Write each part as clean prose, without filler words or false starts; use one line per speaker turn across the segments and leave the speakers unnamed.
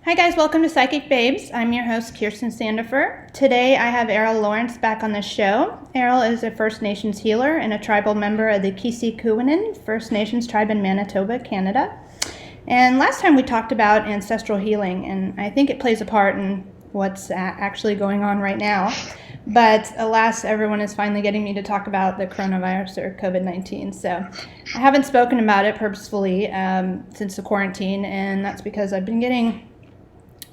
Hi guys, welcome to Psychic Babes. I'm your host, Kirsten Sandifer. Today I have Arrole Lawrence back on the show. Arrole is a First Nations healer and a tribal member of the Kissi First Nations tribe in Manitoba, Canada. And last time we talked about ancestral healing, and I think it plays a part in what's actually going on right now. But alas, everyone is finally getting me to talk about the coronavirus or COVID-19. So I haven't spoken about it purposefully since the quarantine, and that's because I've been getting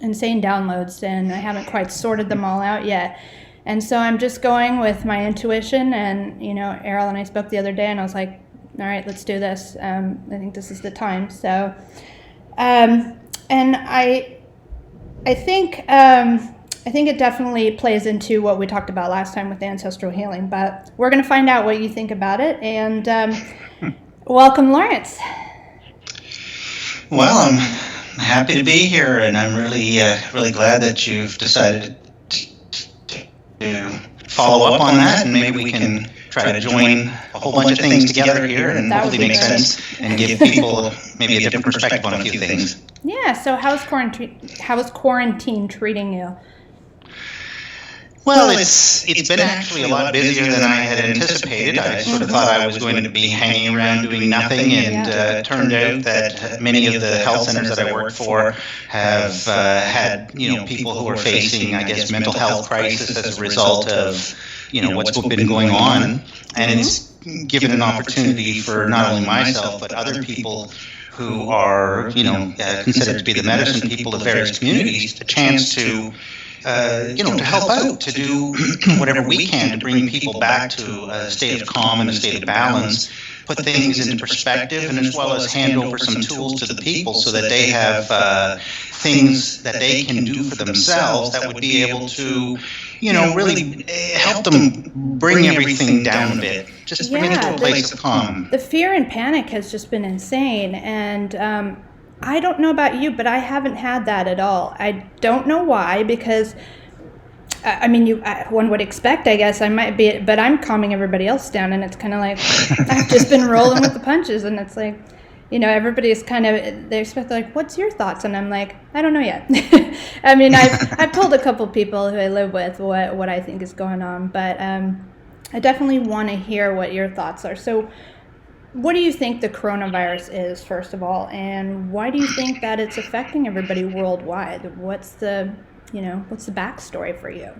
insane downloads and I haven't quite sorted them all out yet. And so I'm just going with my intuition, and Arrole and I spoke the other day and I was like, all right, let's do this. I think this is the time. So and I think it definitely plays into what we talked about last time with ancestral healing, but we're going to find out what you think about it. And welcome, Lawrence.
Well, I'm happy to be here, and I'm really glad that you've decided to follow up on that, and maybe we can try to join a whole bunch of things together here and hopefully make sense and give people maybe a different perspective on a few things.
Yeah, so how is quarantine treating you?
Well, it's been actually a lot busier than I had anticipated. I sort of thought I was going to be hanging around doing nothing, and it turned out that many of the health centers that I work for have had people who are facing, I guess, mental health crisis as a result of what's been going on, and it's given an opportunity for not only myself but other people who are considered to be the medicine people of various communities a chance to to help out, to do whatever we can to bring people back to a state of calm and a state of balance, put things into perspective, and as well as hand over some tools to the people so that they have things that they can do for themselves that would be able to, really help them bring everything down a bit, just bring it to a place of calm.
The fear and panic has just been insane, and I don't know about you, but I haven't had that at all. I don't know why, because, one would expect, I guess, I might be, but I'm calming everybody else down, and it's kind of like, I've just been rolling with the punches, and it's like, everybody's kind of, they expect, like, what's your thoughts? And I'm like, I don't know yet. I've told a couple people who I live with what I think is going on, but I definitely want to hear what your thoughts are. So, what do you think the coronavirus is, first of all, and why do you think that it's affecting everybody worldwide? What's the backstory for you?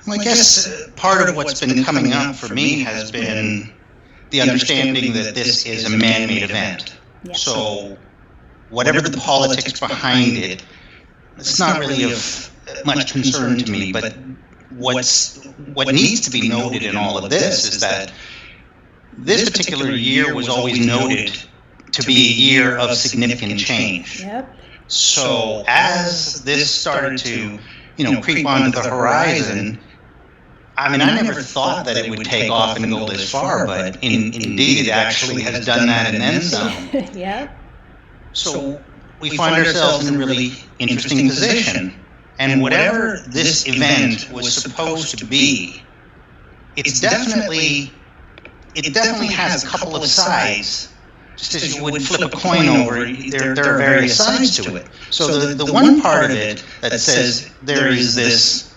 Well, I guess part of what's been coming up for me has been the understanding that this is a man-made event.
Yeah.
So whatever the politics behind it, it's not really of much concern to me, but what needs to be noted in all of this is that this particular year was always noted to be a year of significant change.
Yep.
So as this started to, creep onto the horizon, I never thought that it would take off and go this far, but indeed it actually has done that and then some.
Yep.
So we find ourselves in a really interesting position. And whatever this event was supposed to be, it definitely has a couple of sides. Just as you would flip a coin over, there are various sides to it. So the one part of it that says there is this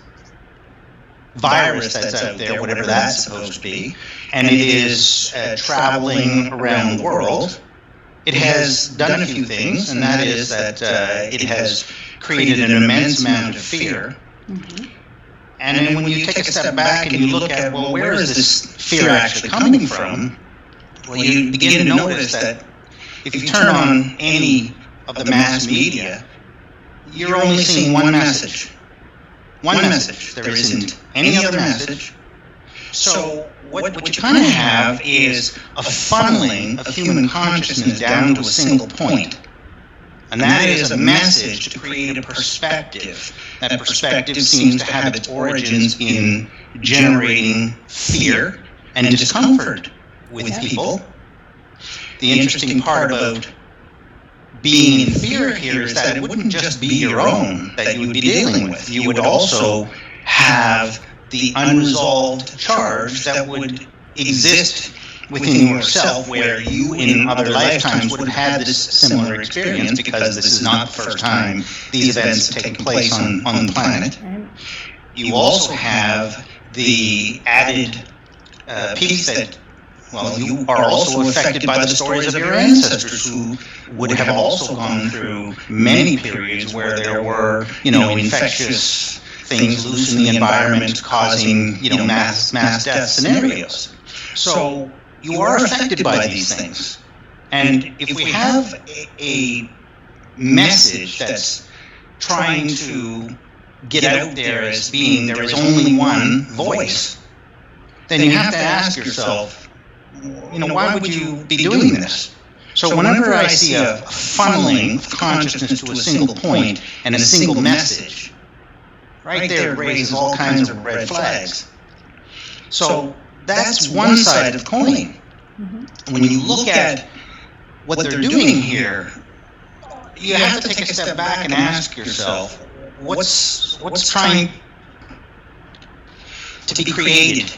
virus that's out there, whatever that's supposed to be, and it is traveling around the world, it has done a few things, and that is that it has created an immense amount of fear.
Mm-hmm.
And then when you take a step back and you look at, well, where is this fear actually coming from? Well, you begin to notice that if you turn on any of the mass media, you're only seeing one message. One message. There isn't any other message. So what you kind of have is a funneling of human consciousness down to a single point. And that is a message to create a perspective. That perspective seems to have its origins in generating fear and discomfort with people. The interesting part about being in fear here is that it wouldn't just be your own that you would be dealing with. You would also have the unresolved charge that would exist within yourself where you in other lifetimes would have had this similar experience, because this is not the first time these events have taken place on the planet. You also have the added piece that, well, you are also affected by the stories of your ancestors, who would have also gone through many periods where there were, infectious things loose in the environment causing, mass death scenarios. So you are affected by these things. And if we have a message that's trying to get out there as being there is only one voice, then you have to ask yourself, why would you be doing this? So whenever I see a funneling of consciousness to a single point and a single message, right there it raises all kinds of red flags. So that's one side of the coin. When you look at what they're doing here, you have to take a step back and ask yourself, what's trying to be created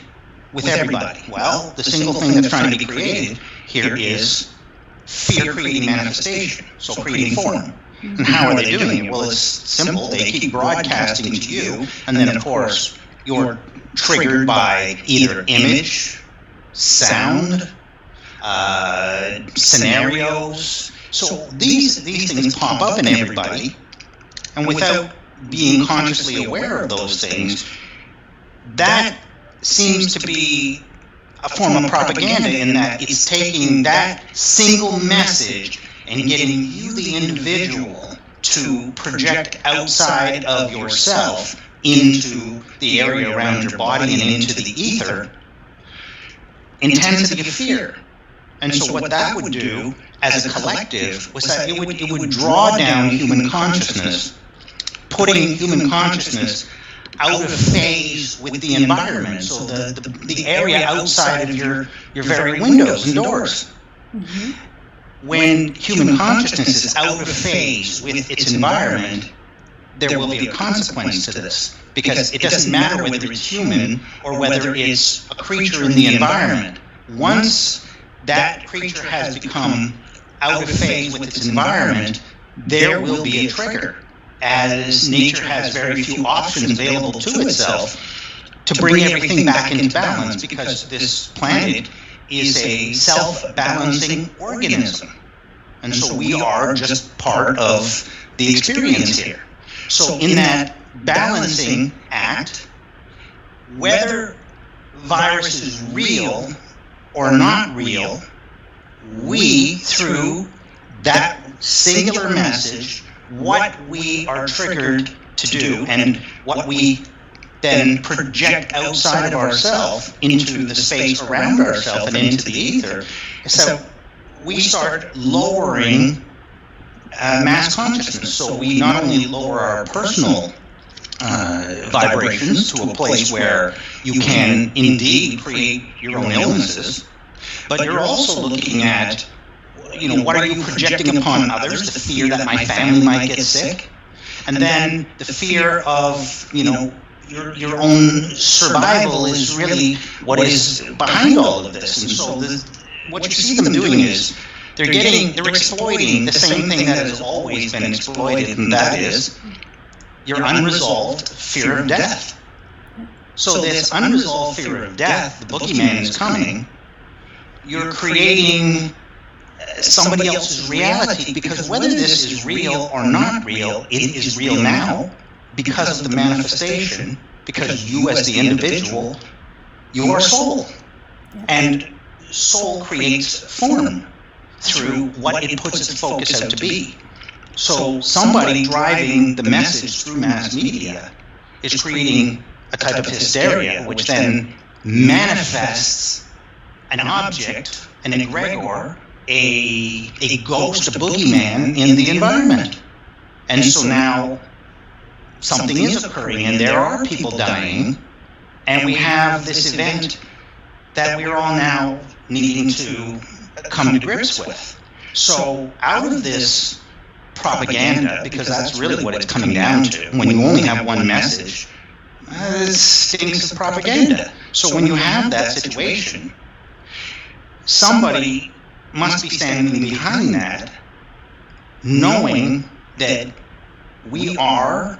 with everybody? Well, the single thing that's trying to be created here is fear-creating manifestation, so creating form. And how are they doing it? Well, it's simple. They keep broadcasting to you, and then, of course, you're triggered by either image, sound, scenarios. So these things pop up in everybody, and without being consciously aware of those things, that seems to be a form of propaganda, in that it's taking that single message and getting you, the individual, to project outside of yourself into the area around your body and into the ether intensity of fear. And so what that would do as a collective was that it would draw down human consciousness, putting human consciousness out of phase with the environment, so the area outside of your very windows and doors. When human consciousness is out of phase with its environment, there will be a consequence to this, because it doesn't matter whether it's human or whether it's a creature in the environment. Once that creature has become out of phase with its environment, there will be a trigger, as nature has very few options available to itself to bring everything back into balance, because this planet is a self-balancing organism. And so we are just part of the experience here. So in that balancing act, whether virus is real or not real, we, through that singular message, what we are triggered to do and what we then project outside of ourselves into the space around ourselves and into the ether, so we start lowering mass consciousness. So we not only lower our personal vibrations to a place where you can indeed create your own illnesses, but you're also looking at, what are you projecting upon others? The fear that my family might get sick, and then the fear of, your own survival is really what is behind all of this. And so what you see them doing is they're exploiting the same thing that has always been exploited, and that is your unresolved fear of death. So this unresolved fear of death, the boogeyman is coming, you're creating somebody else's reality, because whether this is real or not real, it is real now because of the manifestation, because you as the individual, you are soul. And soul creates form through what it puts its focus out to be. So somebody driving the message through mass media is creating a type of hysteria, which then manifests an object, an egregor, a ghost, a boogeyman in the environment. And so now something is occurring, and there are people dying, and we have this event that we're all now needing to come to grips with. So out of this propaganda, because that's really what it's coming down to, when you only have one message, it stinks of propaganda. So when you have that situation, somebody must be standing behind that, knowing that we are,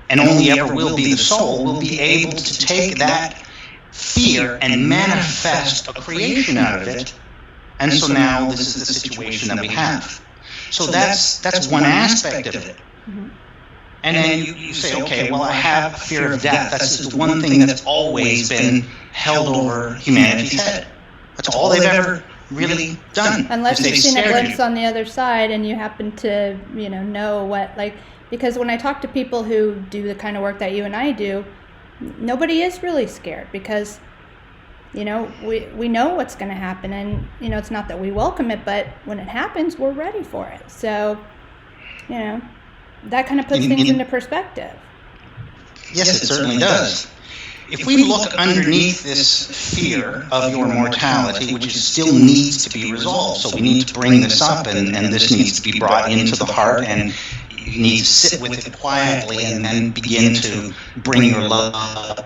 and only ever will be, the soul will be able to take that fear and manifest a creation out of it. And so now this is the situation that we have. So that's one aspect of it. And then you say, okay, well, I have a fear of death. That's just the one thing that's always been held over humanity's head. That's all they've ever really done.
Unless you've seen a glimpse on the other side and you happen to, know what, because when I talk to people who do the kind of work that you and I do, nobody is really scared because, we know what's going to happen. And, it's not that we welcome it, but when it happens, we're ready for it. So, that kind of puts things into perspective.
Yes, it certainly does. If we look underneath this fear of your mortality, which still needs to be resolved, so we need to bring this up, and this needs to be brought into the heart, and you need to sit with it quietly, and then begin to bring your love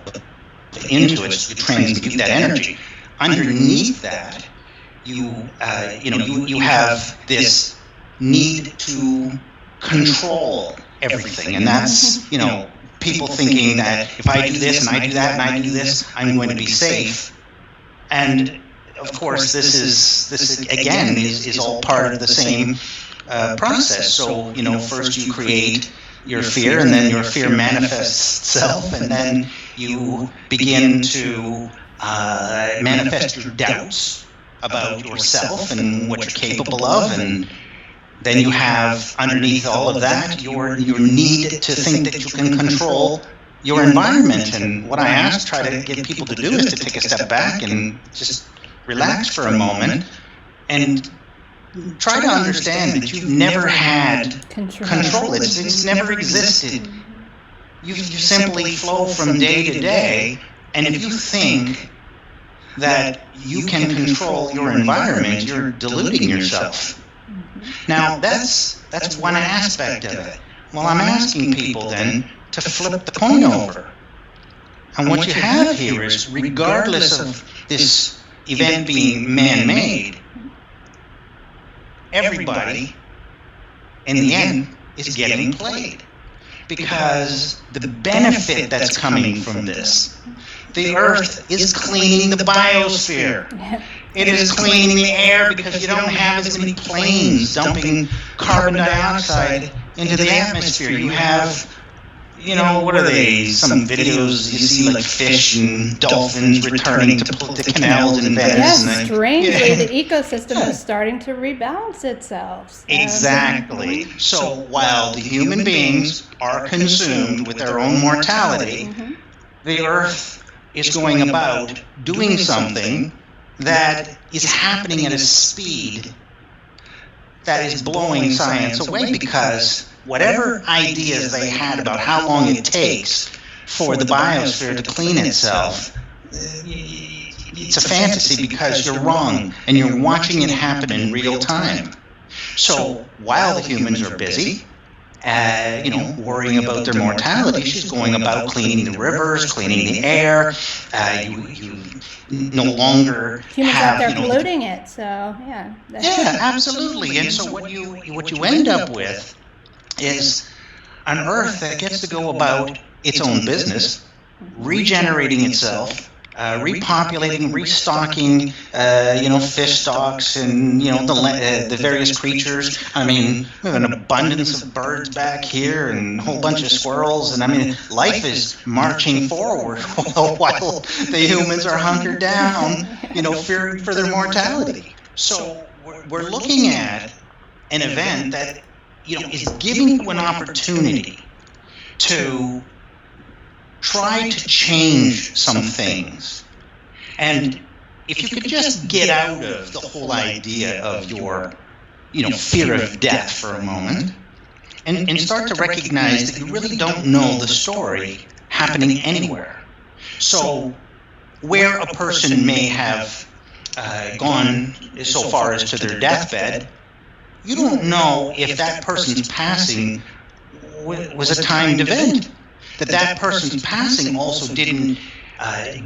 into it, so you transmute that energy. Underneath that, you have this need to control everything, and that's people thinking that if I do this and I do that and I do this, I'm going to be safe. And of course, this is again is all part of the same process. So first you create your fear, and then your fear manifests itself, and then you begin to manifest your doubts about yourself and what you're capable of, and then you have underneath all of that your need to think that you can control your environment. And what I try to get people to do is to take a step back and just relax for a moment and try to understand that you've never had control. It's never existed. You simply flow from day to day, and if you think that you can control your environment, you're deluding yourself. Now, that's one aspect of it. Well, I'm asking people then to flip the coin over. And what you have here is, regardless of this event being man-made, everybody, in the end, is getting played. Because the benefit that's coming from this, the Earth is cleaning the biosphere. It is cleaning the air because you don't have as many planes dumping carbon dioxide into the atmosphere. You have, what are they? Some videos you see like fish and dolphins returning to canals in Venice.
Yes, strangely, the ecosystem is starting to rebalance itself. So.
Exactly. So while the human beings are consumed with their own mortality, the Earth is going about doing something that is happening at a speed that is blowing science away, because whatever ideas they had about how long it takes for the biosphere to clean itself, it's a fantasy because you're wrong and you're watching it happen in real time. So while the humans are busy, worrying about their mortality, she's going about cleaning the rivers, cleaning the air. You no longer
humans
have,
out there polluting it. So yeah.
Yeah, absolutely. And so what you end up with is an Earth that gets to go about its own business, regenerating itself, repopulating, restocking, fish stocks and, the various creatures. I mean, we have an abundance of birds back here and a whole bunch of squirrels. And I mean, life is marching forward while the humans are hunkered down, fearing for their mortality. So we're looking at an event that, is giving you an opportunity to try to change some things. And if you could just get out of the whole idea of your, fear of death for a moment, and start to recognize that you really don't know the story happening anywhere. So where a person may have gone so far as to their deathbed, you don't know if that person's passing was a timed event. That person's passing also didn't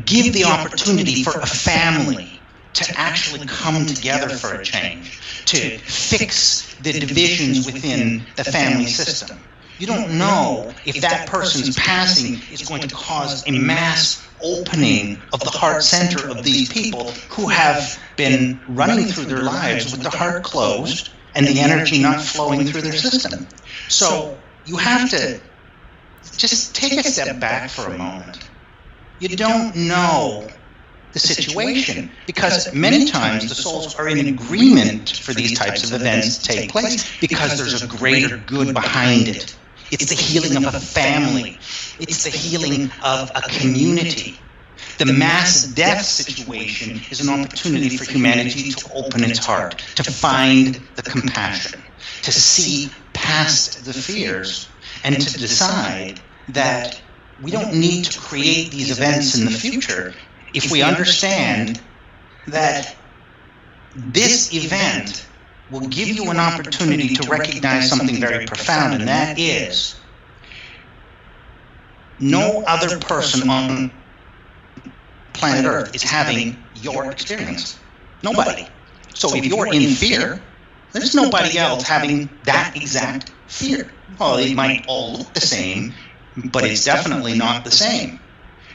give the opportunity for a family to actually come together for a change, to fix the divisions within the family system. You don't know if that person's passing is going to cause a mass opening of the heart center of these people who have been running through their lives with the heart closed and the energy not flowing through their system. So you have to just take a step back for a moment. You don't know the situation, because many times the souls are in agreement for these types of events to take place because there's a greater good behind it. It's the healing of a family. It's the healing of a community. The mass death situation is an opportunity for humanity to open its heart, to find the compassion, to see past the fears, and to decide that we don't need to create these events in the future if we understand that this event will give you an opportunity to recognize something very profound, and that is no other person on planet Earth is having your experience. Nobody. So if you're in fear, there's nobody else having that exact fear. Well, they might all look the same, but it's definitely not the same.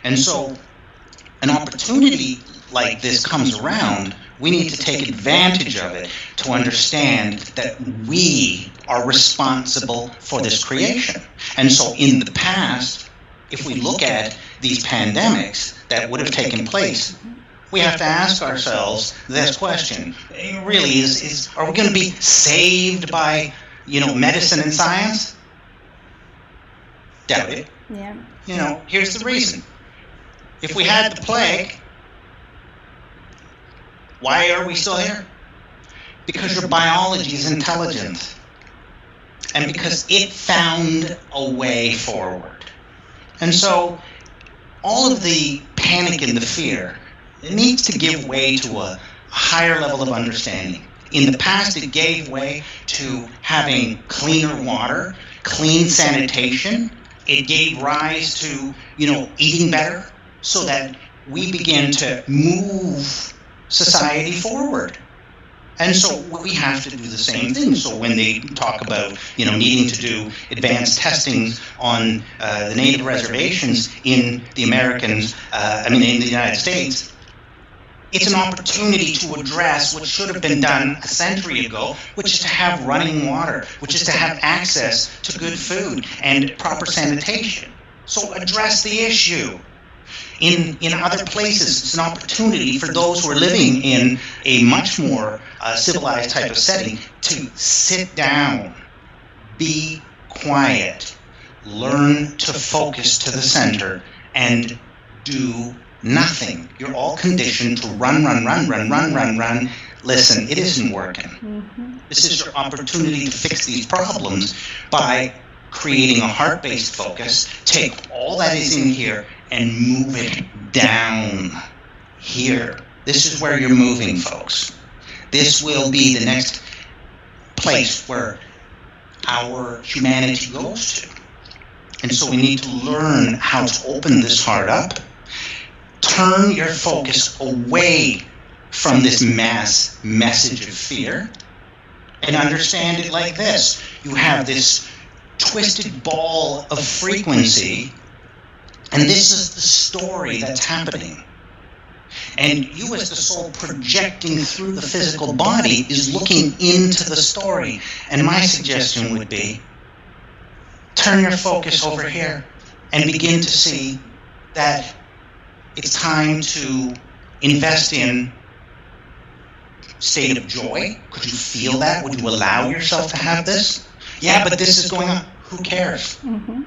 And so an opportunity like this comes around, we need to take advantage of it to understand that we are responsible for this creation. And so in the past, if we look at these pandemics that would have taken place, we have to ask ourselves this question: really, are we going to be saved by, medicine and science? Doubt it.
Yeah.
Here's the reason. If we had the plague, why are we still here? Because your biology is intelligent. And because it found a way forward. And so all of the panic and the fear, it needs to give way to a higher level of understanding. In the past, it gave way to having cleaner water, clean sanitation. It gave rise to, eating better, so that we begin to move society forward. And so we have to do the same thing. So when they talk about, needing to do advanced testing on the native reservations in the in the United States, it's an opportunity to address what should have been done a century ago, which is to have running water, which is to have access to good food and proper sanitation. So address the issue. In other places, it's an opportunity for those who are living in a much more civilized type of setting to sit down, be quiet, learn to focus to the center, and do nothing. You're all conditioned to run. Listen, it isn't working. Mm-hmm. This is your opportunity to fix these problems by creating a heart-based focus. Take all that is in here and move it down here. This is where you're moving, folks. This will be the next place where our humanity goes to. And so we need to learn how to open this heart up. Turn your focus away from this mass message of fear and understand it like this. You have this twisted ball of frequency, and this is the story that's happening. And you as the soul projecting through the physical body is looking into the story. And my suggestion would be, turn your focus over here and begin to see that it's time to invest in state of joy. Could you feel that? Would you allow yourself to have this? Yeah, but this is going on. Who cares? Mm-hmm.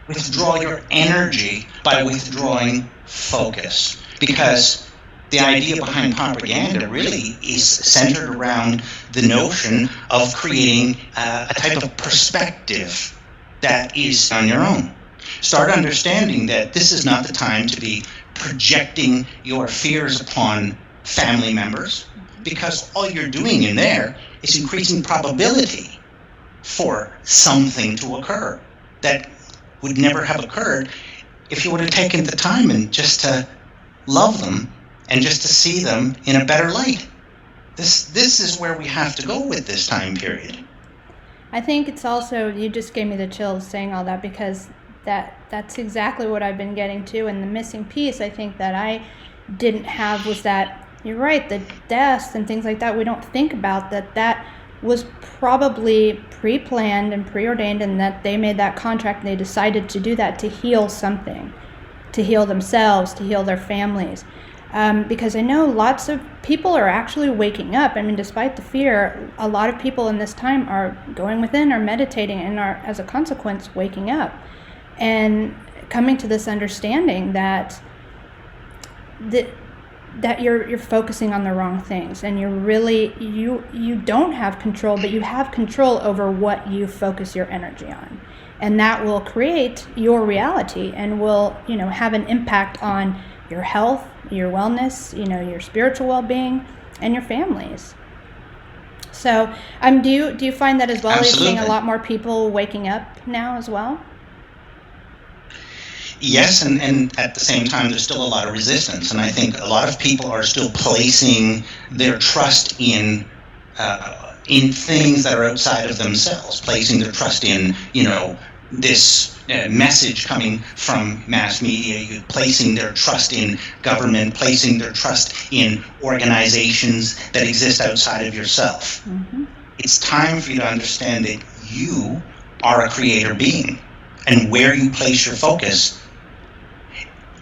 Withdraw your energy by withdrawing focus. Because the idea behind propaganda really is centered around the notion of creating a type of perspective that is on your own. Start understanding that this is not the time to be projecting your fears upon family members, because all you're doing in there is increasing probability for something to occur that would never have occurred if you would have taken the time and just to love them and just to see them in a better light. This is where we have to go with this time period.
I think it's also, you just gave me the chills saying all that, because that's exactly what I've been getting to. And the missing piece I think that I didn't have was that, you're right, the deaths and things like that, we don't think about that was probably pre-planned and preordained, and that they made that contract and they decided to do that to heal something, to heal themselves, to heal their families. Because I know lots of people are actually waking up. I mean, despite the fear, a lot of people in this time are going within, are meditating, and are, as a consequence, waking up and coming to this understanding that you're focusing on the wrong things, and you're really, you don't have control, but you have control over what you focus your energy on, and that will create your reality and will, have an impact on your health, your wellness, your spiritual well-being, and your families. So, do you find that as well?
Absolutely.
Are you seeing a lot more people waking up now as well?
Yes, and at the same time, there's still a lot of resistance, and I think a lot of people are still placing their trust in things that are outside of themselves, placing their trust in, this message coming from mass media, placing their trust in government, placing their trust in organizations that exist outside of yourself. Mm-hmm. It's time for you to understand that you are a creator being, and where you place your focus,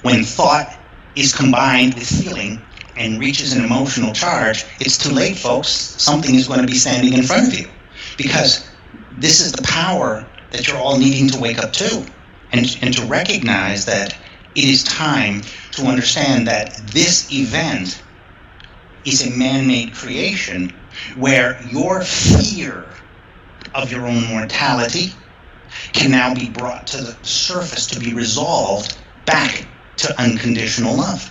when thought is combined with feeling and reaches an emotional charge, it's too late, folks. Something is going to be standing in front of you, because this is the power that you're all needing to wake up to, and to recognize that it is time to understand that this event is a man-made creation where your fear of your own mortality can now be brought to the surface to be resolved back to unconditional love.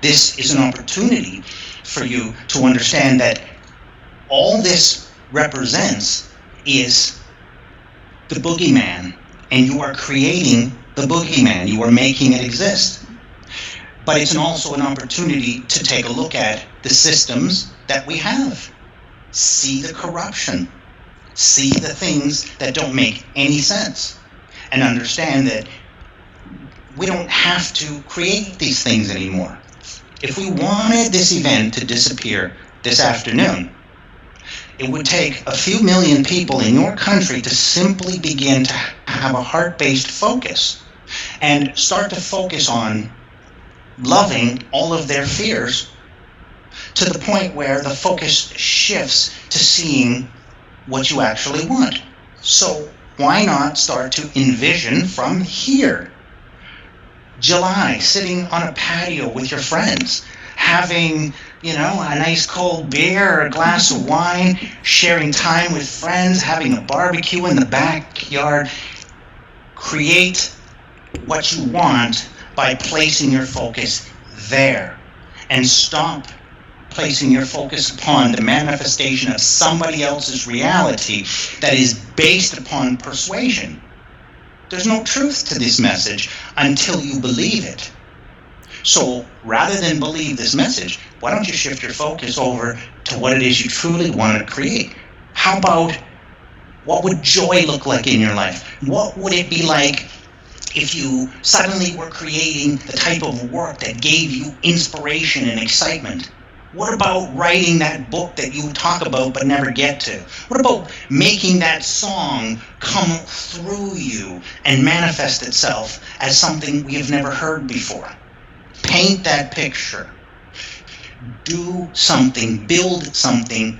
This is an opportunity for you to understand that all this represents is the boogeyman, and you are creating the boogeyman. You are making it exist. But it's also an opportunity to take a look at the systems that we have. See the corruption. See the things that don't make any sense. And understand that we don't have to create these things anymore. If we wanted this event to disappear this afternoon, it would take a few million people in your country to simply begin to have a heart-based focus and start to focus on loving all of their fears, to the point where the focus shifts to seeing what you actually want. So why not start to envision from here? July, sitting on a patio with your friends, having, a nice cold beer or a glass of wine, sharing time with friends, having a barbecue in the backyard. Create what you want by placing your focus there, and stop placing your focus upon the manifestation of somebody else's reality that is based upon persuasion. There's no truth to this message until you believe it. So rather than believe this message, why don't you shift your focus over to what it is you truly want to create? How about, what would joy look like in your life? What would it be like if you suddenly were creating the type of work that gave you inspiration and excitement? What about writing that book that you talk about but never get to? What about making that song come through you and manifest itself as something we have never heard before? Paint that picture. Do something, build something,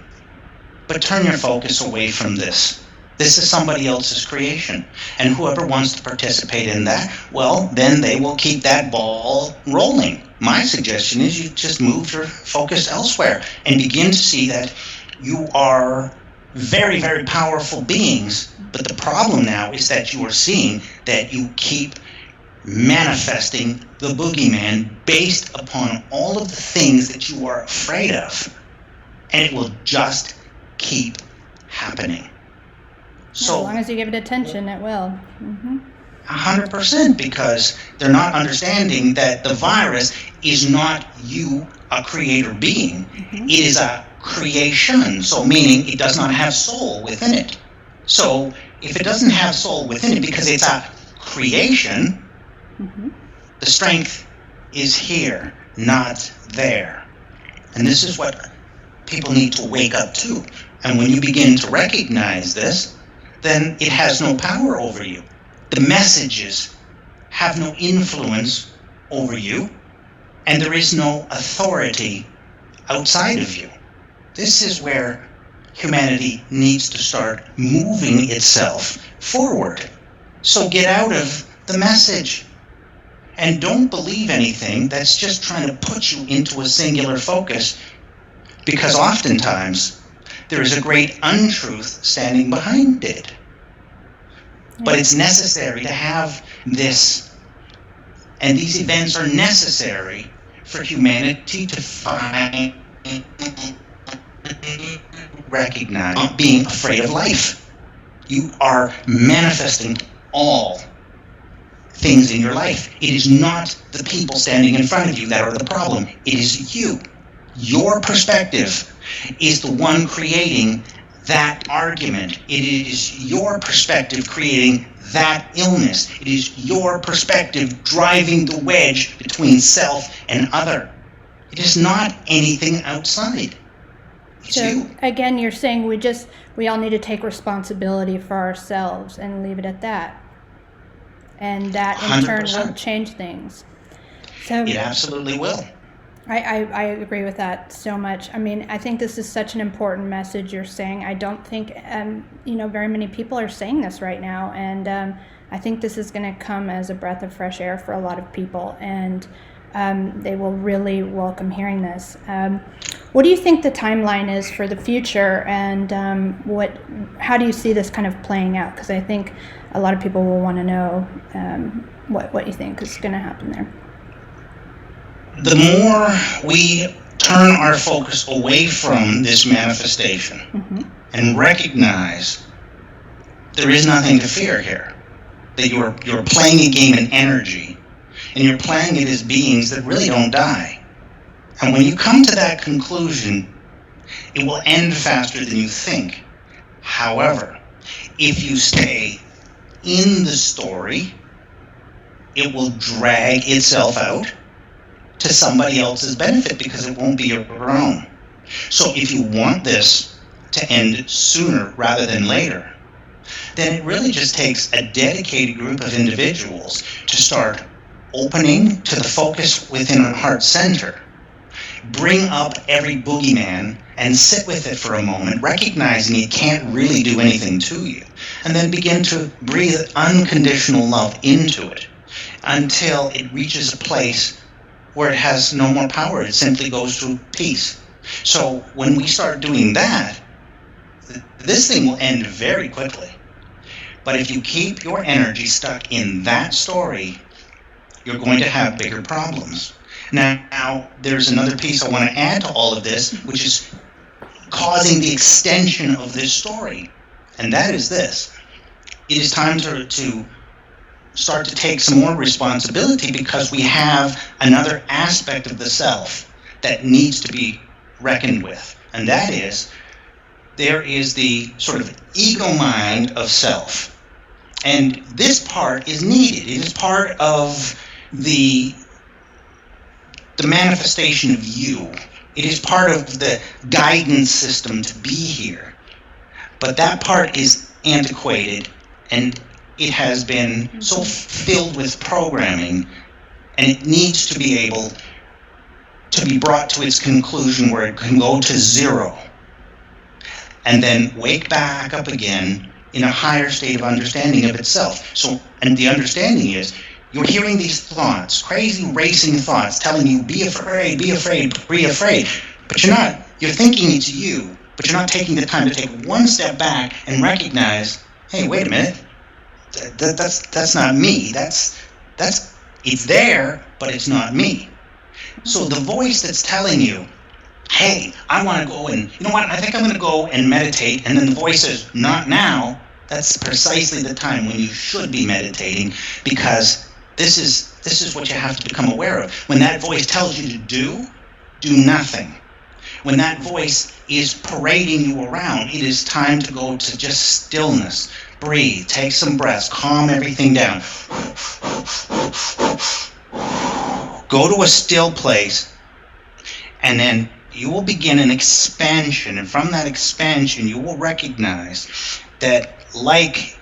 but turn your focus away from this. This is somebody else's creation. And whoever wants to participate in that, well, then they will keep that ball rolling. My suggestion is you just move your focus elsewhere and begin to see that you are very, very powerful beings. But the problem now is that you are seeing that you keep manifesting the boogeyman based upon all of the things that you are afraid of. And it will just keep happening. So,
as long as you give it attention, it will.
100%, because they're not understanding that the virus is not you a creator being. It is a creation, so meaning it does not have soul within it. So if it doesn't have soul within it because it's a creation, the strength is here, not there. And this is what people need to wake up to. And when you begin to recognize this, then it has no power over you. The messages have no influence over you, and there is no authority outside of you. This is where humanity needs to start moving itself forward. So get out of the message. And don't believe anything that's just trying to put you into a singular focus, because oftentimes there is a great untruth standing behind it. But it's necessary to have this, and these events are necessary for humanity to find, recognize, not being afraid of life. You are manifesting all things in your life. It is not the people standing in front of you that are the problem. It is you. Your perspective is the one creating that argument. It is your perspective creating that illness. It is your perspective driving the wedge between self and other. It is not anything outside. It's you.
Again, you're saying we all need to take responsibility for ourselves and leave it at that. And that in 100%. Turn will change things. So
it absolutely will.
I agree with that so much. I mean, I think this is such an important message you're saying. I don't think, very many people are saying this right now. And I think this is going to come as a breath of fresh air for a lot of people. And they will really welcome hearing this. What do you think the timeline is for the future? And how do you see this kind of playing out? Because I think a lot of people will want to know what you think is going to happen there.
The more we turn our focus away from this manifestation and recognize there is nothing to fear here, that you're playing a game in energy, and you're playing it as beings that really don't die. And when you come to that conclusion, it will end faster than you think. However, if you stay in the story, it will drag itself out to somebody else's benefit because it won't be your own. So if you want this to end sooner rather than later, then it really just takes a dedicated group of individuals to start opening to the focus within our heart center. Bring up every boogeyman and sit with it for a moment, recognizing it can't really do anything to you, and then begin to breathe unconditional love into it until it reaches a place where it has no more power. It simply goes to peace. So when we start doing that, this thing will end very quickly. But if you keep your energy stuck in that story, you're going to have bigger problems. Now, there's another piece I want to add to all of this, which is causing the extension of this story. And that is this. It is time to start to take some more responsibility, because we have another aspect of the self that needs to be reckoned with. And that is, there is the sort of ego mind of self. And this part is needed. It is part of the manifestation of you. It is part of the guidance system to be here. But that part is antiquated, and it has been so filled with programming, and it needs to be able to be brought to its conclusion where it can go to zero and then wake back up again in a higher state of understanding of itself. So, and the understanding is, you're hearing these thoughts, crazy racing thoughts telling you, be afraid, be afraid, be afraid. But you're thinking it's you, but you're not taking the time to take one step back and recognize, hey, wait a minute, that's not me. It's there, but it's not me. So the voice that's telling you, hey, I want to go and, you know what, I think I'm going to go and meditate, and then the voice says, not now, that's precisely the time when you should be meditating, because this is what you have to become aware of. When that voice tells you to do, do nothing. When that voice is parading you around, it is time to go to just stillness. Breathe, take some breaths, calm everything down. Go to a still place, and then you will begin an expansion. And from that expansion, you will recognize that, like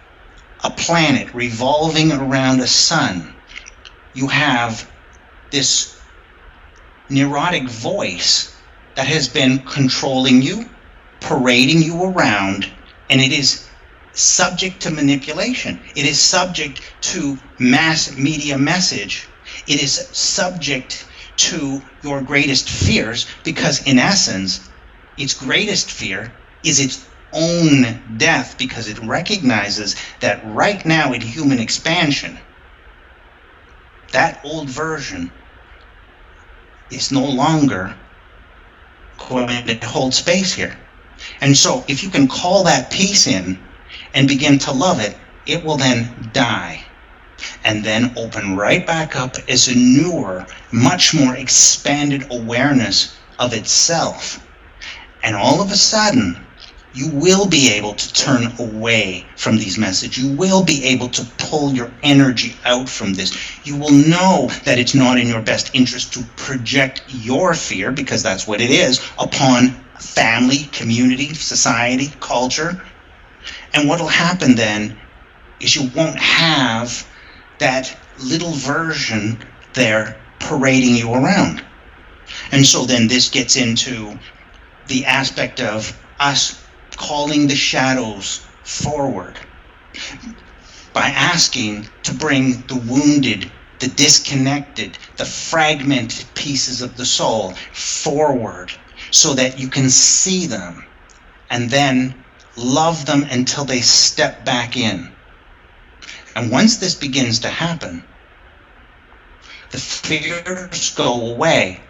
a planet revolving around a sun, you have this neurotic voice that has been controlling you, parading you around, and it is subject to manipulation. It is subject to mass media message. It is subject to your greatest fears, because in essence, its greatest fear is its own death, because it recognizes that right now in human expansion, that old version is no longer going to hold space here. And so if you can call that peace in and begin to love it, it will then die and then open right back up as a newer, much more expanded awareness of itself. And all of a sudden, you will be able to turn away from these messages. You will be able to pull your energy out from this. You will know that it's not in your best interest to project your fear, because that's what it is, upon family, community, society, culture. And what will happen then is you won't have that little version there parading you around. And so then this gets into the aspect of us calling the shadows forward by asking to bring the wounded, the disconnected, the fragmented pieces of the soul forward, so that you can see them and then love them until they step back in. And once this begins to happen, the fears go away,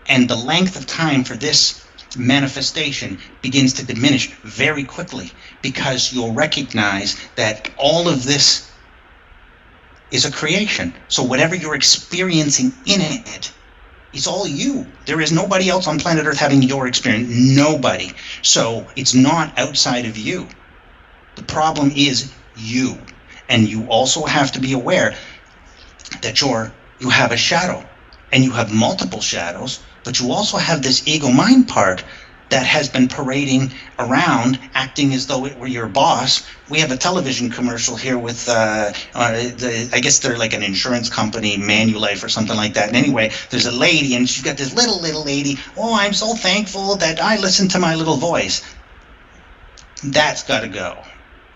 and the length of time for this manifestation begins to diminish very quickly, because you'll recognize that all of this is a creation. So whatever you're experiencing in it, it's all you. There is nobody else on planet Earth having your experience. Nobody. So it's not outside of you. The problem is you. And you also have to be aware that you have a shadow, and you have multiple shadows, but you also have this ego mind part that has been parading around, acting as though it were your boss. We have a television commercial here with, I guess they're like an insurance company, Manulife or something like that. And anyway, there's a lady, and she's got this little lady. Oh, I'm so thankful that I listen to my little voice. That's got to go.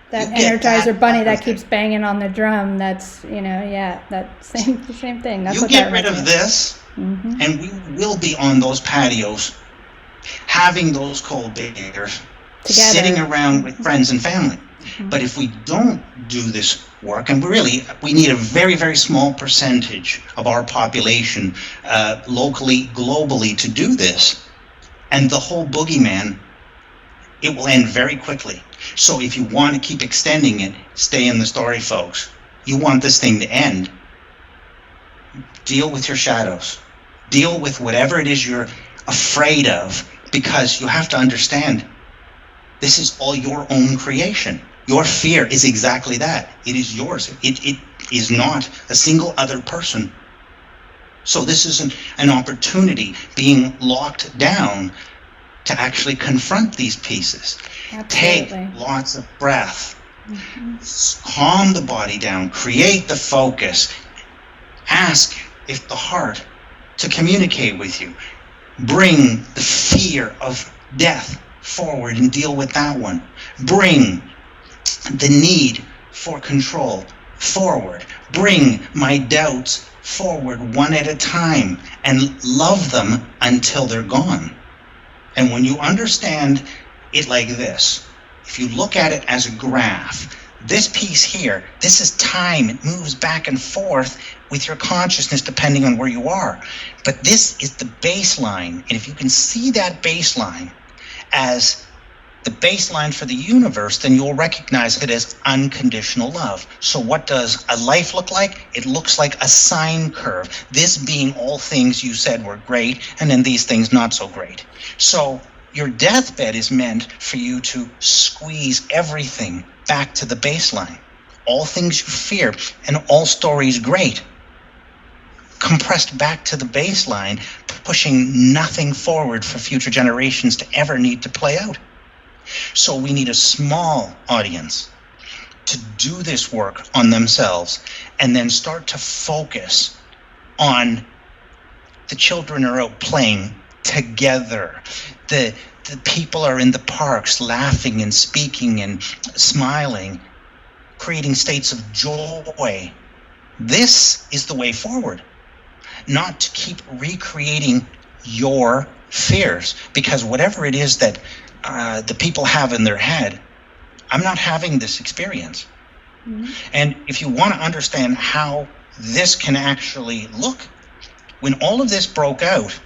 That Energizer bunny that keeps banging on the drum, that's, that same thing. That's
you get rid of this, and we will be on those patios, having those cold beers, together, sitting around with friends and family. But if we don't do this work, and we need a very, very small percentage of our population, locally, globally, to do this, and the whole boogeyman, it will end very quickly. So if you want to keep extending it, stay in the story, folks. You want this thing to end, deal with your shadows. Deal with whatever it is you're afraid of, because you have to understand, this is all your own creation. Your fear is exactly that. It is yours. It is not a single other person. So this is an opportunity being locked down to actually confront these pieces.
Absolutely.
Take lots of breath. Calm the body down. Create the focus. Ask if the heart to communicate with you. Bring the fear of death forward and deal with that one. Bring the need for control forward. Bring my doubts forward one at a time, and love them until they're gone. And when you understand it like this, if you look at it as a graph, this piece here, this is time. It moves back and forth with your consciousness depending on where you are. But this is the baseline. And if you can see that baseline as
the baseline for the universe, then you'll recognize it as unconditional love. So what does a life look like? It looks like a sine curve. This being all things you said were great, and then these things not so great. So your deathbed is meant for you to squeeze everything back to the baseline. All things you fear and all stories great, compressed back to the baseline, pushing nothing forward for future generations to ever need to play out. So we need a small audience to do this work on themselves and then start to focus on the children are out playing together. The people are in the parks laughing and speaking and smiling, creating states of joy. This is the way forward, not to keep recreating your fears, because whatever it is that the people have in their head, I'm not having this experience. Mm-hmm. And if you want to understand how this can actually look, when all of this broke out,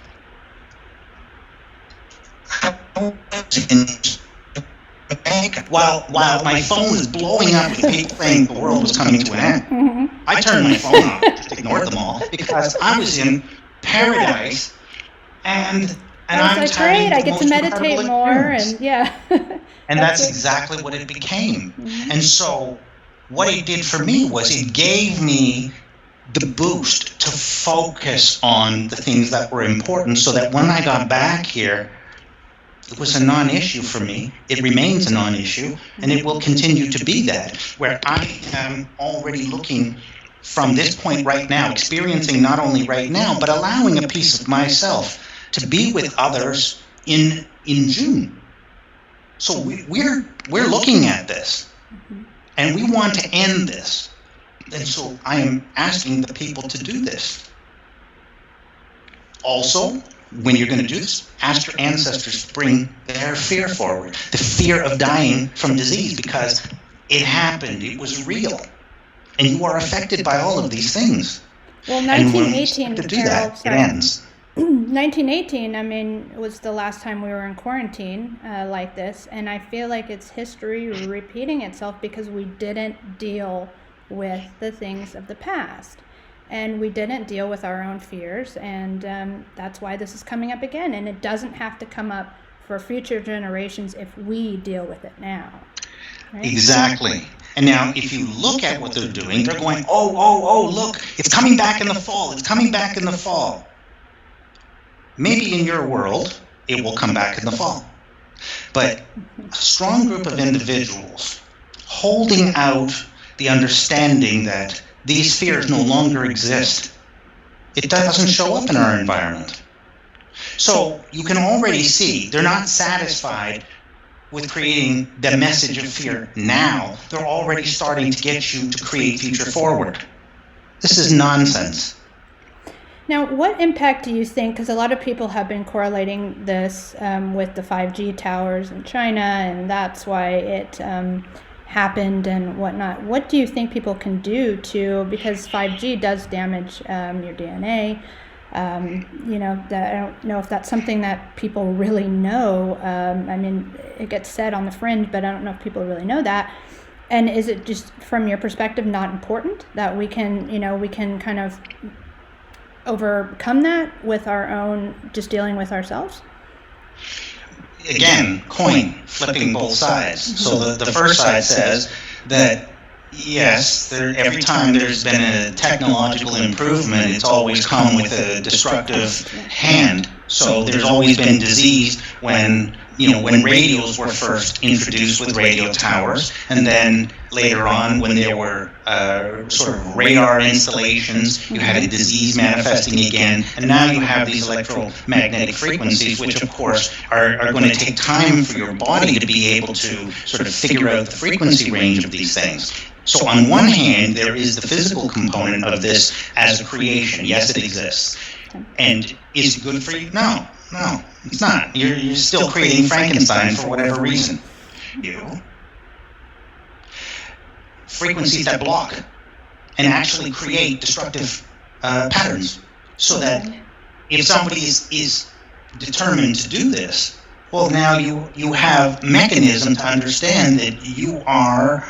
I was in while my phone was blowing up with people saying the world was coming to an end. Mm-hmm. I turned my phone off, just ignored them all, because I was in paradise, and
I was like, great, I get to meditate more, and yeah.
And that's exactly what it became. Mm-hmm. And so what it did for me was it gave me the boost to focus on the things that were important, so that when I got back here, it was a non-issue for me. It remains a non-issue, and it will continue to be that, where I am already looking from this point right now, experiencing not only right now, but allowing a piece of myself to be with others in June. So we're looking at this, and we want to end this. And so I am asking the people to do this. Also, when you're going to do this, ask your ancestors to bring their fear forward, the fear of dying from disease, because it happened, it was real, and you are affected by all of these things.
Well, 1918,
to do that, it ends.
1918, I mean, was the last time we were in quarantine like this, and I feel like it's history repeating itself because we didn't deal with the things of the past, and we didn't deal with our own fears, and that's why this is coming up again, and it doesn't have to come up for future generations if we deal with it now. Right?
Exactly. And now, if you look at what they're doing, they're going, oh, look, it's coming back in the fall, it's coming back in the fall. Maybe in your world, it will come back in the fall. But a strong group of individuals holding out the understanding that these fears no longer exist, it doesn't show up in our environment. So you can already see they're not satisfied with creating the message of fear now. They're already starting to get you to create future forward. This is nonsense.
Now, what impact do you think, because a lot of people have been correlating this with the 5G towers in China, and that's why it happened and whatnot. What do you think people can do because 5G does damage your DNA, I don't know if that's something that people really know. I mean, it gets said on the fringe, but I don't know if people really know that. And is it just, from your perspective, not important that we can kind of overcome that with our own, just dealing with ourselves?
Again, coin flipping both sides. Mm-hmm. So the first side says that yes, every time there's been a technological improvement, it's always come with a destructive hand. So there's always been disease when radios were first introduced with radio towers, and then later on when there were sort of radar installations, you had a disease manifesting again, and now you have these electromagnetic frequencies, which of course are going to take time for your body to be able to sort of figure out the frequency range of these things. So on one hand, there is the physical component of this as a creation. Yes, it exists. And is it good for you? No, it's not. You're still creating Frankenstein for whatever reason. Frequencies that block and actually create destructive patterns. So that if somebody is determined to do this, Well, now you have mechanism to understand that you are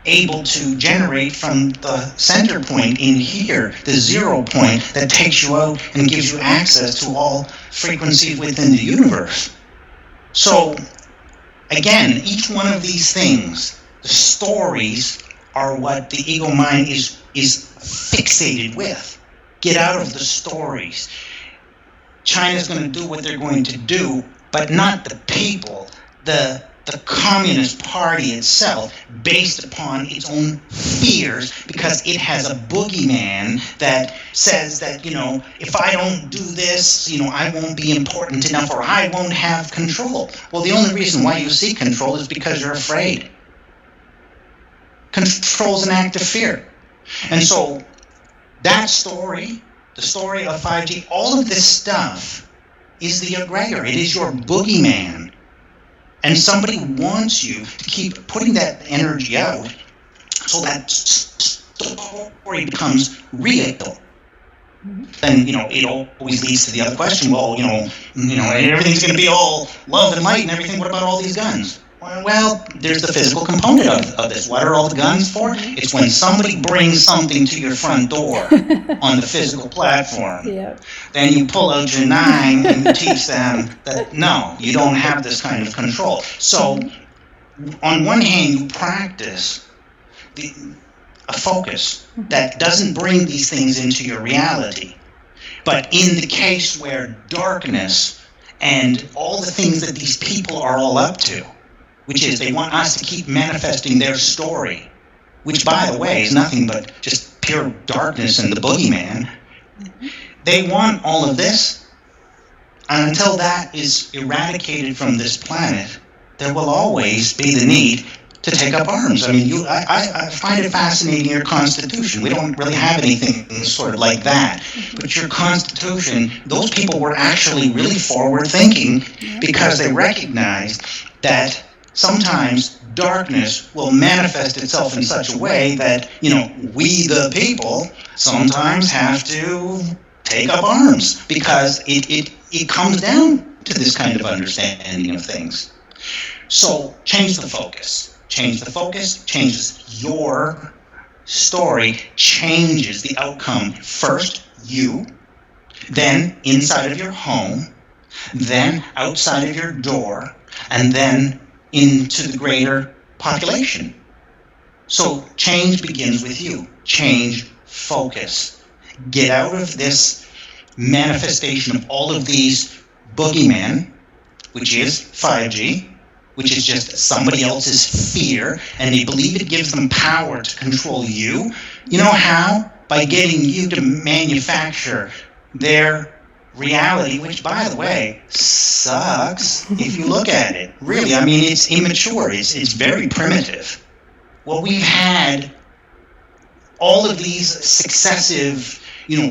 able to generate from the center point in here, the 0 point that takes you out and gives you access to all frequencies within the universe. So, again, each one of these things, the stories, are what the ego mind is fixated with. Get out of the stories. China's going to do what they're going to do, but not the people. The Communist Party itself, based upon its own fears, because it has a boogeyman that says that, if I don't do this, I won't be important enough, or I won't have control. Well, the only reason why you seek control is because you're afraid. Control's an act of fear. And so that story, the story of 5G, all of this stuff is the egregor. It is your boogeyman. And somebody wants you to keep putting that energy out so that story becomes real. Then, it always leads to the other question, well, everything's going to be all love and light and everything. What about all these guns? Well, there's the physical component of this. What are all the guns for? It's when somebody brings something to your front door on the physical platform. Yep. Then you pull out your 9 and you teach them that, no, you don't have this kind of control. So, on one hand, you practice a focus that doesn't bring these things into your reality. But in the case where darkness and all the things that these people are all up to, which is they want us to keep manifesting their story, which, by the way, is nothing but just pure darkness and the boogeyman. They want all of this, and until that is eradicated from this planet, there will always be the need to take up arms. I mean, I find it fascinating, your Constitution. We don't really have anything sort of like that. But your Constitution, those people were actually really forward-thinking because they recognized that sometimes darkness will manifest itself in such a way that, we the people sometimes have to take up arms because it comes down to this kind of understanding of things. So change the focus. Change the focus, changes your story, changes the outcome. First, you, then inside of your home, then outside of your door, and then into the greater population. So change begins with you. Change focus. Get out of this manifestation of all of these boogeymen, which is 5G, which is just somebody else's fear, and they believe it gives them power to control you. You know how? By getting you to manufacture their reality, which, by the way, sucks if you look at it. Really, I mean, it's immature. It's very primitive. Well, we've had all of these successive,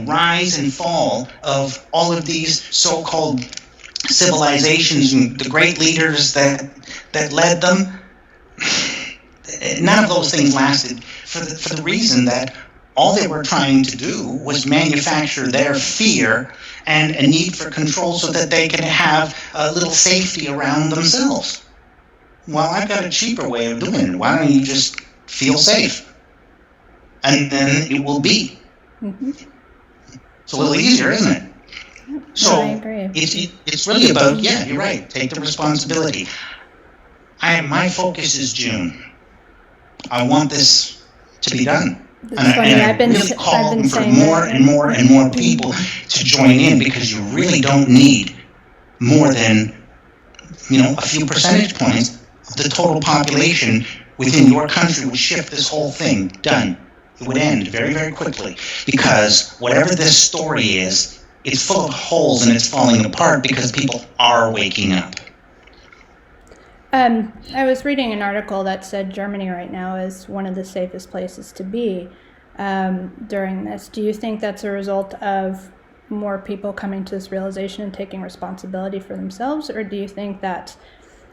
rise and fall of all of these so-called civilizations and the great leaders that led them. None of those things lasted for the reason that all they were trying to do was manufacture their fear and a need for control so that they can have a little safety around themselves. Well, I've got a cheaper way of doing it. Why don't you just feel safe? And then it will be. Mm-hmm. It's a little easier, isn't it? So
I agree.
It's really about, you're right, take the responsibility. My focus is June. I want this to be done. And I've been really calling for more and more and more people to join in, because you really don't need more than, a few percentage points of the total population within your country would shift this whole thing. Done. It would end very, very quickly, because whatever this story is, it's full of holes and it's falling apart because people are waking up.
I was reading an article that said Germany right now is one of the safest places to be during this. Do you think that's a result of more people coming to this realization and taking responsibility for themselves, or do you think that's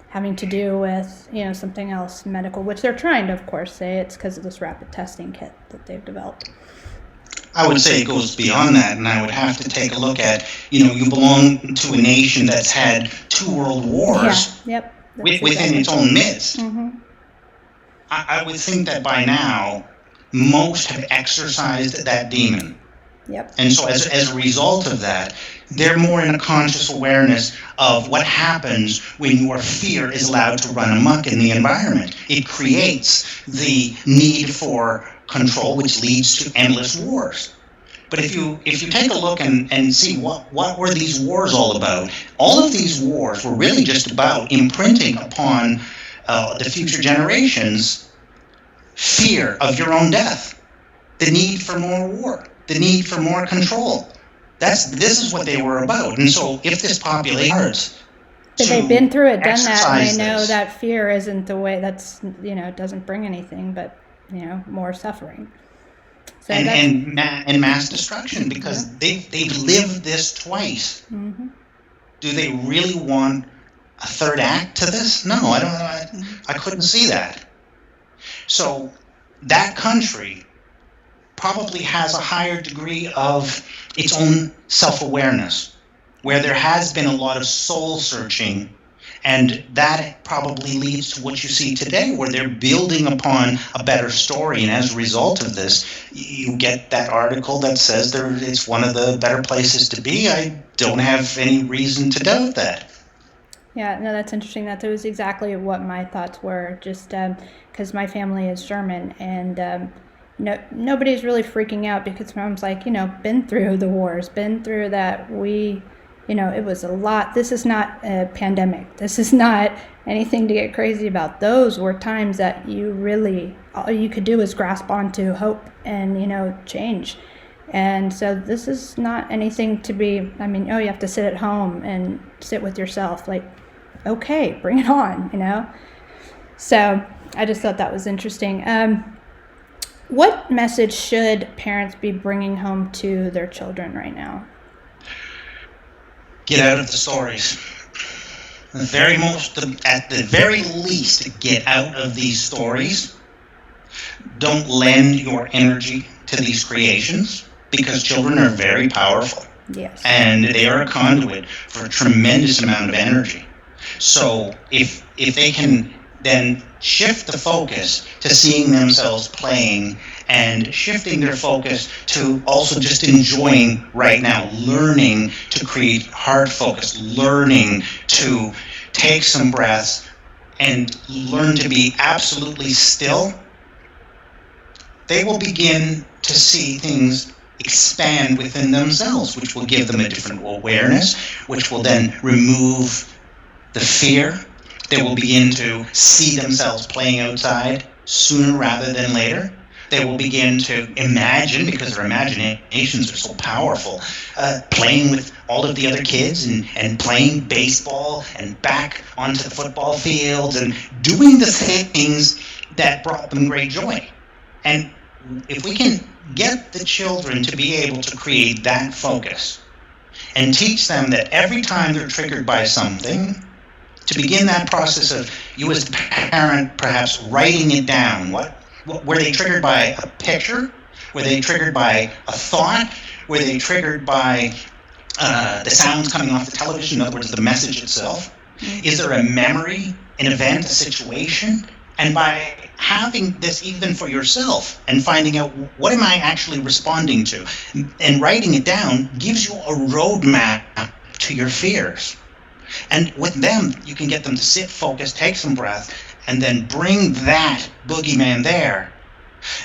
having to do with, something else medical, which they're trying to, of course, say it's because of this rapid testing kit that they've developed?
I would say it goes beyond that, and I would have to take a look at, you belong to a nation that's had 2 world wars within its own midst.
Mm-hmm.
I would think that by now, most have exorcised that demon.
Yep.
And so as a result of that, they're more in a conscious awareness of what happens when your fear is allowed to run amok in the environment. It creates the need for control, which leads to endless wars. But if you take a look and see what were these wars all about, all of these wars were really just about imprinting upon the future generations fear of your own death, the need for more war, the need for more control. This is what they were about. And so if this population
but they've been through it, done that, and they know
this,
that fear isn't the way. That's it doesn't bring anything but more suffering. So
and mass destruction, because they've lived this twice.
Mm-hmm.
Do they really want a third act to this? No, I don't. I couldn't see that. So that country probably has a higher degree of its own self-awareness, where there has been a lot of soul searching, and that probably leads to what you see today, where they're building upon a better story. And as a result of this, you get that article that says it's one of the better places to be. I don't have any reason to doubt that.
Yeah, no, that's interesting. That was exactly what my thoughts were, just because my family is German, and nobody's really freaking out because mom's like, been through the wars, been through that. It was a lot. This is not a pandemic. This is not anything to get crazy about. Those were times that all you could do was grasp onto hope and, change. And so this is not anything to be, you have to sit at home and sit with yourself. Like, okay, bring it on, So I just thought that was interesting. What message should parents be bringing home to their children right now?
Get out of the stories. At the very least, get out of these stories. Don't lend your energy to these creations, because children are very powerful.
Yes.
And they are a conduit for a tremendous amount of energy. So if they can then shift the focus to seeing themselves playing, and shifting their focus to also just enjoying right now, learning to create hard focus, learning to take some breaths and learn to be absolutely still, they will begin to see things expand within themselves, which will give them a different awareness, which will then remove the fear. They will begin to see themselves playing outside sooner rather than later. They will begin to imagine, because their imaginations are so powerful, playing with all of the other kids and playing baseball and back onto the football fields and doing the things that brought them great joy. And if we can get the children to be able to create that focus and teach them that every time they're triggered by something, to begin that process of you as a parent perhaps writing it down. Were they triggered by a picture? Were they triggered by a thought? Were they triggered by the sounds coming off the television? In other words, the message itself? Is there a memory, an event, a situation? And by having this even for yourself and finding out what am I actually responding to, and writing it down gives you a roadmap to your fears. And with them, you can get them to sit, focus, take some breath, and then bring that boogeyman there.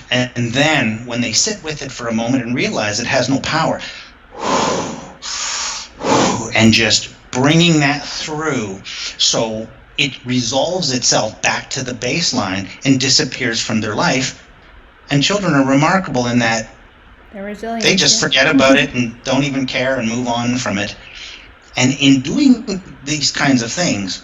And then when they sit with it for a moment and realize it has no power, and just bringing that through so it resolves itself back to the baseline and disappears from their life. And children are remarkable in that
they're resilient.
They just forget about it and don't even care and move on from it. And in doing these kinds of things,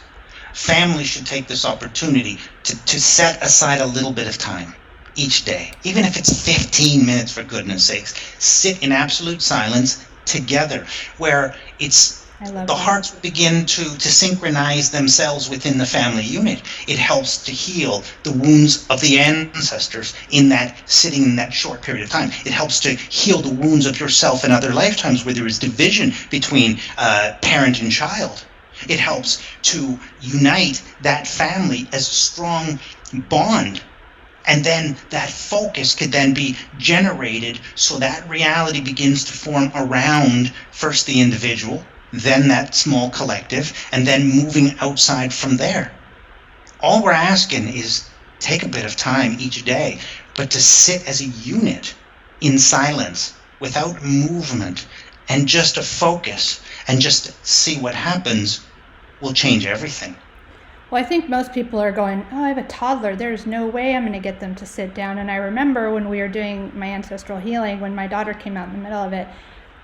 families should take this opportunity to set aside a little bit of time each day, even if it's 15 minutes, for goodness sakes. Sit in absolute silence together, where it's
I love
The
that.
hearts begin to synchronize themselves within the family unit. It helps to heal the wounds of the ancestors in that sitting in that short period of time. It helps to heal the wounds of yourself in other lifetimes where there is division between parent and child. It helps to unite that family as a strong bond. And then that focus could then be generated so that reality begins to form around first the individual, then that small collective, and then moving outside from there. All we're asking is take a bit of time each day, but to sit as a unit in silence, without movement, and just a focus, and just see what happens will change everything.
Well, I think most people are going, oh, I have a toddler. There's no way I'm going to get them to sit down. And I remember when we were doing my ancestral healing, when my daughter came out in the middle of it,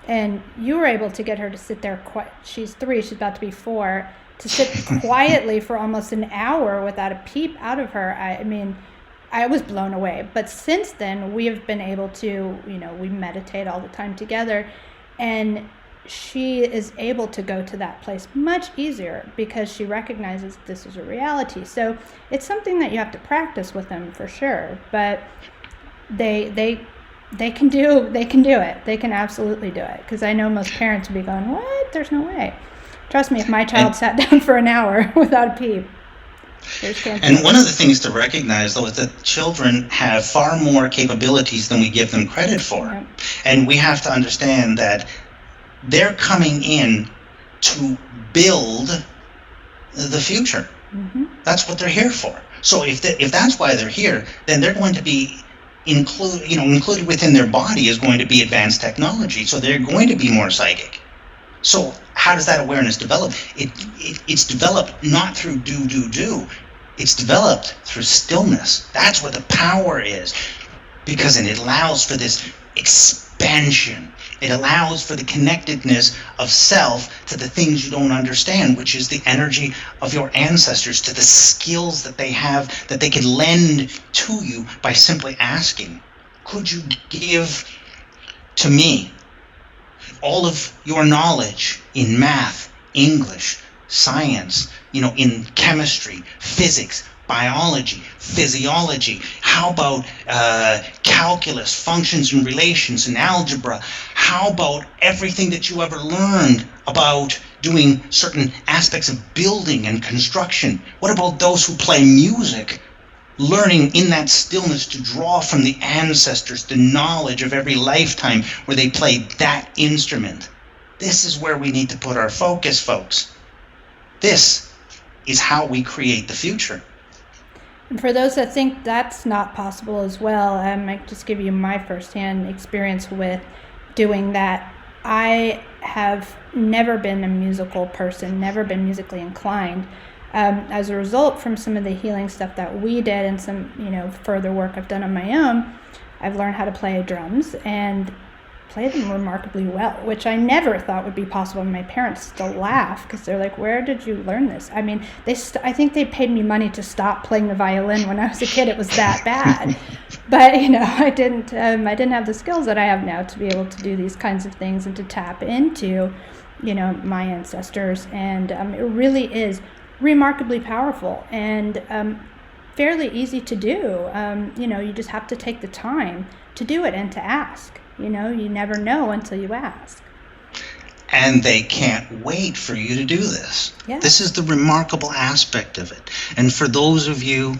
and you were able to get her to sit there. She's 3, she's about to be 4, to sit quietly for almost an hour without a peep out of her. I mean, I was blown away. But since then, we have been able to, we meditate all the time together. And she is able to go to that place much easier because she recognizes this is a reality. So it's something that you have to practice with them for sure. But they can do it. They can absolutely do it. Because I know most parents would be going, what? There's no way. Trust me, if my child sat down for an hour without a peep.
And one of the things to recognize, though, is that children have far more capabilities than we give them credit for. Yep. And we have to understand that they're coming in to build the future. Mm-hmm. That's what they're here for. So if that's why they're here, then they're going to be included within their body is going to be advanced technology. So they're going to be more psychic. So how does that awareness develop? It's developed not through do. It's developed through stillness. That's where the power is, because it allows for this expansion. It allows for the connectedness of self to the things you don't understand, which is the energy of your ancestors, to the skills that they have that they can lend to you by simply asking, could you give to me all of your knowledge in math, English, science, in chemistry, physics, biology, physiology? How about calculus, functions and relations, and algebra? How about everything that you ever learned about doing certain aspects of building and construction? What about those who play music? Learning in that stillness to draw from the ancestors the knowledge of every lifetime where they played that instrument. This is where we need to put our focus, folks. This is how we create the future.
And for those that think that's not possible as well, I might just give you my firsthand experience with doing that. I have never been a musical person, never been musically inclined. As a result, from some of the healing stuff that we did and some, further work I've done on my own, I've learned how to play drums and play them remarkably well, which I never thought would be possible. My parents still laugh because they're like, where did you learn this? I mean, I think they paid me money to stop playing the violin when I was a kid. It was that bad. But, I didn't have the skills that I have now to be able to do these kinds of things and to tap into, my ancestors. And it really is remarkably powerful and fairly easy to do. You just have to take the time to do it and to ask. You never know until you ask.
And they can't wait for you to do this.
Yeah.
This is the remarkable aspect of it. And for those of you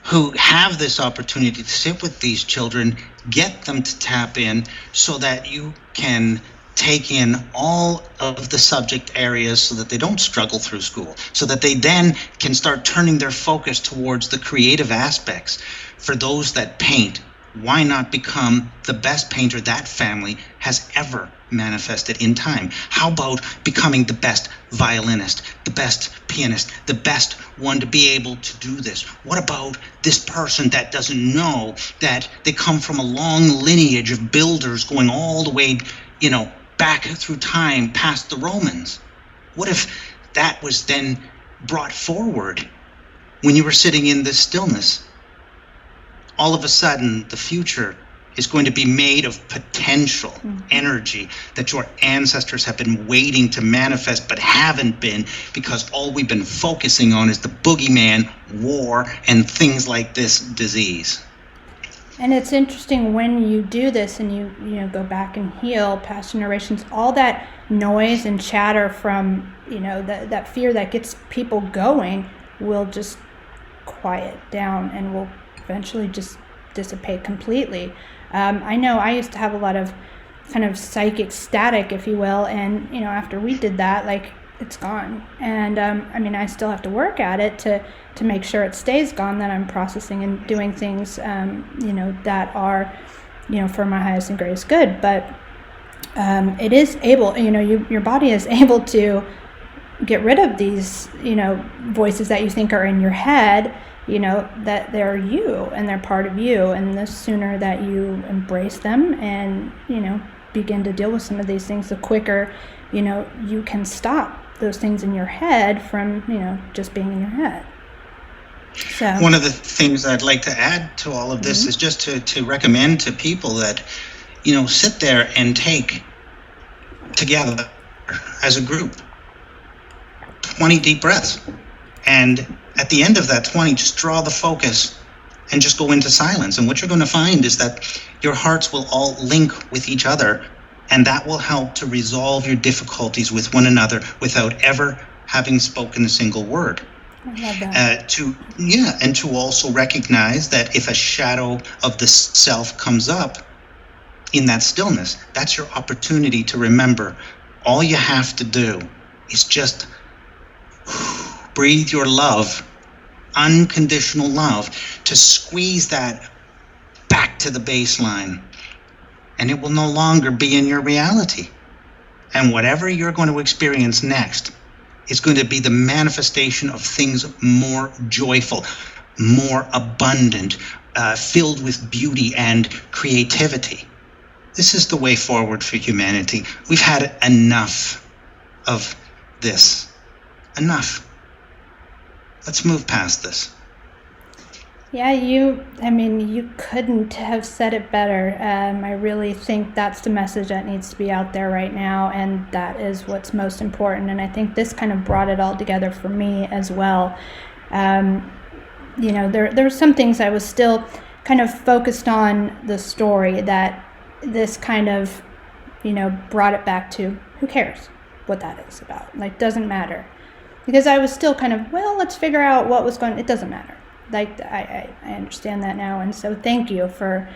who have this opportunity to sit with these children, get them to tap in so that you can take in all of the subject areas so that they don't struggle through school, so that they then can start turning their focus towards the creative aspects. For those that paint, why not become the best painter that family has ever manifested in time? How about becoming the best violinist, the best pianist, the best one to be able to do this? What about this person that doesn't know that they come from a long lineage of builders going all the way, back through time past the Romans? What if that was then brought forward when you were sitting in this stillness? All of a sudden, the future is going to be made of potential energy that your ancestors have been waiting to manifest but haven't been, because all we've been focusing on is the boogeyman, war, and things like this disease.
And it's interesting when you do this and you go back and heal past generations, all that noise and chatter from, that fear that gets people going will just quiet down and will eventually just dissipate completely. I know I used to have a lot of kind of psychic static, if you will, and after we did that, like, it's gone. And I still have to work at it to make sure it stays gone, that I'm processing and doing things that are for my highest and greatest good. But it is able, your body is able to get rid of these voices that you think are in your head, that they're you and they're part of you. And the sooner that you embrace them and begin to deal with some of these things, the quicker you can stop those things in your head from just being in your head. So
one of the things I'd like to add to all of this is just to recommend to people that sit there and take together as a group 20 deep breaths, and at the end of that 20, just draw the focus and just go into silence. And what you're going to find is that your hearts will all link with each other, and that will help to resolve your difficulties with one another without ever having spoken a single word.
I love that.
And to also recognize that if a shadow of the self comes up in that stillness, that's your opportunity to remember all you have to do is just breathe your love, unconditional love, to squeeze that back to the baseline, and it will no longer be in your reality. And whatever you're going to experience next is going to be the manifestation of things more joyful, more abundant, filled with beauty and creativity. This is the way forward for humanity. We've had enough of this. Enough. Let's move past this.
Yeah, you couldn't have said it better. I really think that's the message that needs to be out there right now, and that is what's most important. And I think this kind of brought it all together for me as well. There were some things I was still kind of focused on the story that this kind of, brought it back to. Who cares what that is about? Like, doesn't matter. Because I was still kind of, let's figure out what was going. It doesn't matter. Like, I understand that now, and so thank you for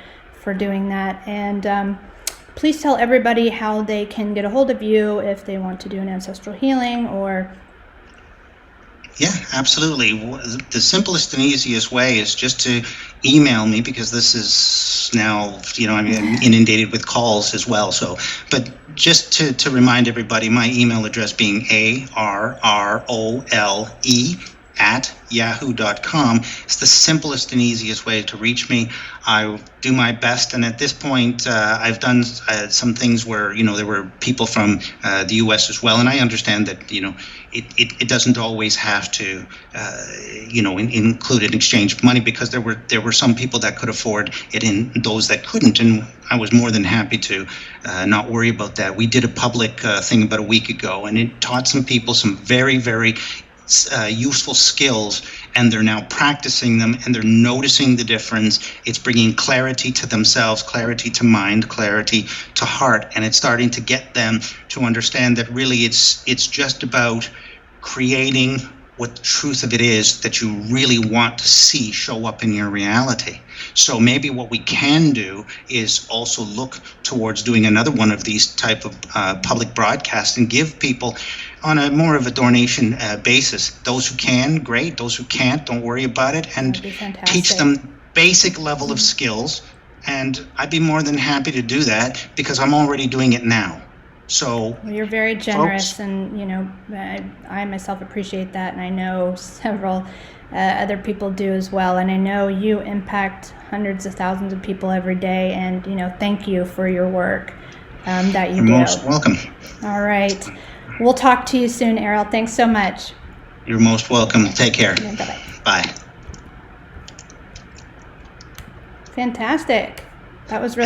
doing that. And please tell everybody how they can get a hold of you if they want to do an ancestral healing or.
Yeah, absolutely. The simplest and easiest way is just to email me, because this is now, I'm inundated with calls as well. So, but just to remind everybody, my email address being arrole@yahoo.com. It's the simplest and easiest way to reach me. I do my best, and at this point, I've done some things where there were people from the U.S. as well, and I understand that it doesn't always have to include an exchange of money, because there were some people that could afford it and those that couldn't, and I was more than happy to not worry about that. We did a public thing about a week ago, and it taught some people some very, very useful skills, and they're now practicing them, and they're noticing the difference. It's bringing clarity to themselves, clarity to mind, clarity to heart, and it's starting to get them to understand that really it's just about creating what the truth of it is that you really want to see show up in your reality. So maybe what we can do is also look towards doing another one of these type of public broadcasts and give people on a more of a donation basis. Those who can, great. Those who can't, don't worry about it, and teach them basic level of skills. And I'd be more than happy to do that, because I'm already doing it now. So
you're very generous, and I myself appreciate that, and I know several other people do as well, and I know you impact hundreds of thousands of people every day, and thank you for your work that you do.
You're most welcome.
All right, we'll talk to you soon, Arrole. Thanks so much.
You're most welcome. Take care.
Yeah, bye-bye.
Bye.
Fantastic. That was really